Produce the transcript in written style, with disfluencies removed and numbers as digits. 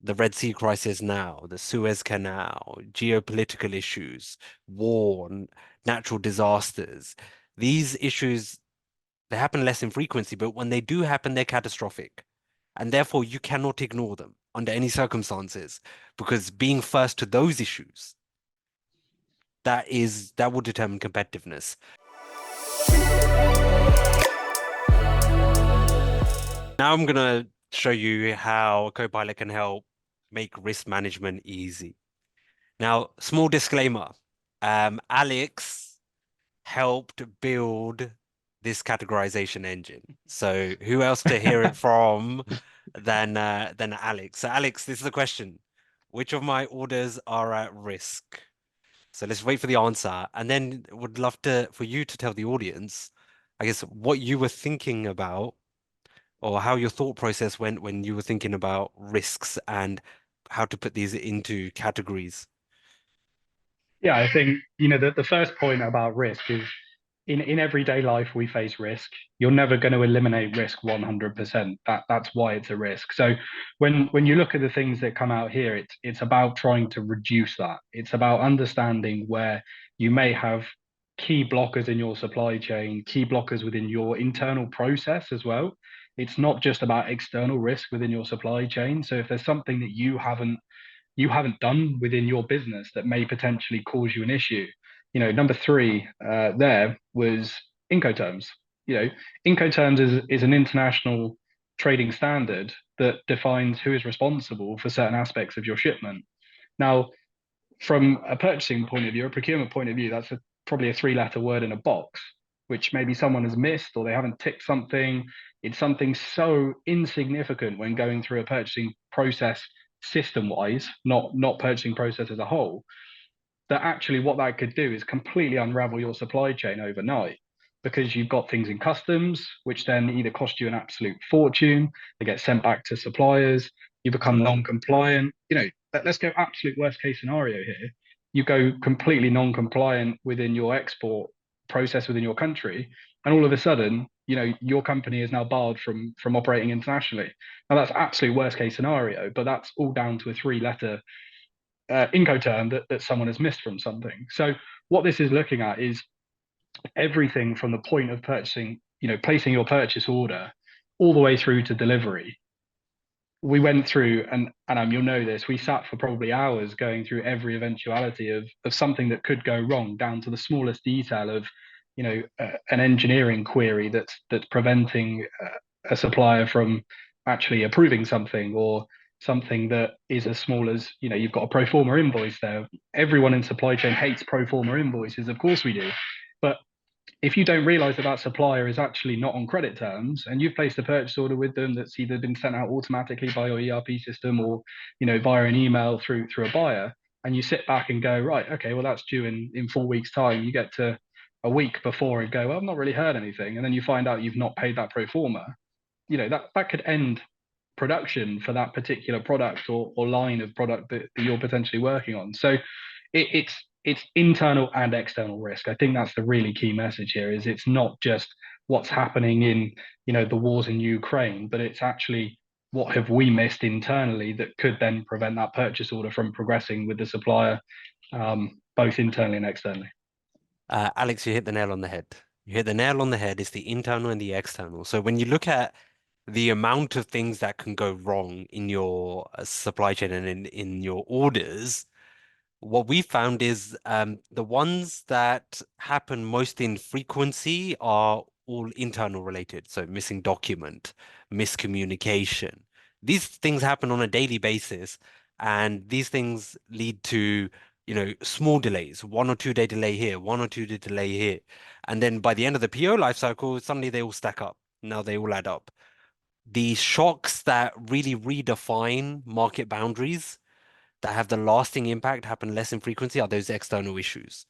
the Red Sea crisis now, the Suez Canal, geopolitical issues, war, natural disasters. These issues, they happen less in frequency, but when they do happen, they're catastrophic. And therefore, you cannot ignore them under any circumstances, because being first to those issues, that will determine competitiveness. Now I'm gonna show you how Copilot can help make risk management easy. Now, small disclaimer, Alex helped build this categorization engine. So who else to hear it from than Alex? So Alex, this is the question. Which of my orders are at risk? So let's wait for the answer, and then would love for you to tell the audience, I guess, what you were thinking about or how your thought process went when you were thinking about risks and how to put these into categories. Yeah, I think, the first point about risk is in everyday life we face risk. You're never going to eliminate risk 100%. That's why it's a risk. So when you look at the things that come out here, it's about trying to reduce that. It's about understanding where you may have key blockers in your supply chain, key blockers within your internal process as well. It's not just about external risk within your supply chain. So if there's something that you haven't done within your business that may potentially cause you an issue. Number three there was Incoterms. Incoterms is an international trading standard that defines who is responsible for certain aspects of your shipment. Now, from a purchasing point of view, a procurement point of view, that's probably a three-letter word in a box, which maybe someone has missed or they haven't ticked something. It's something so insignificant when going through a purchasing process system-wise, not purchasing process as a whole, that actually what that could do is completely unravel your supply chain overnight because you've got things in customs, which then either cost you an absolute fortune, they get sent back to suppliers, you become non-compliant. Let's go absolute worst case scenario here. You go completely non-compliant within your export process within your country, and all of a sudden, your company is now barred from operating internationally. Now that's absolute worst case scenario, but that's all down to a three-letter Incoterm that someone has missed from something. So what this is looking at is everything from the point of purchasing, placing your purchase order all the way through to delivery. We went through, and you'll know this, we sat for probably hours going through every eventuality of something that could go wrong, down to the smallest detail of, an engineering query that's preventing a supplier from actually approving something, or something that is as small as, you've got a pro forma invoice there. Everyone in supply chain hates pro forma invoices, of course we do. But if you don't realize that supplier is actually not on credit terms, and you've placed a purchase order with them that's either been sent out automatically by your ERP system, or via an email through a buyer, and you sit back and go, right, okay, well that's due in 4 weeks time, you get to a week before and go, well, I've not really heard anything, and then you find out you've not paid that pro forma. That could end production for that particular product, or line of product that you're potentially working on. So it's internal and external risk. I think that's the really key message here. Is it's not just what's happening in the wars in Ukraine, but it's actually what have we missed internally that could then prevent that purchase order from progressing with the supplier, both internally and externally. Alex, you hit the nail on the head. You hit the nail on the head. It's the internal and the external. So when you look at the amount of things that can go wrong in your supply chain and in your orders, what we found is the ones that happen most in frequency are all internal related. So missing document, miscommunication. These things happen on a daily basis, and these things lead to, small delays, 1 or 2 day delay here, 1 or 2 day delay here. And then by the end of the PO life cycle, suddenly they all stack up. Now they all add up. The shocks that really redefine market boundaries that have the lasting impact happen less in frequency are those external issues.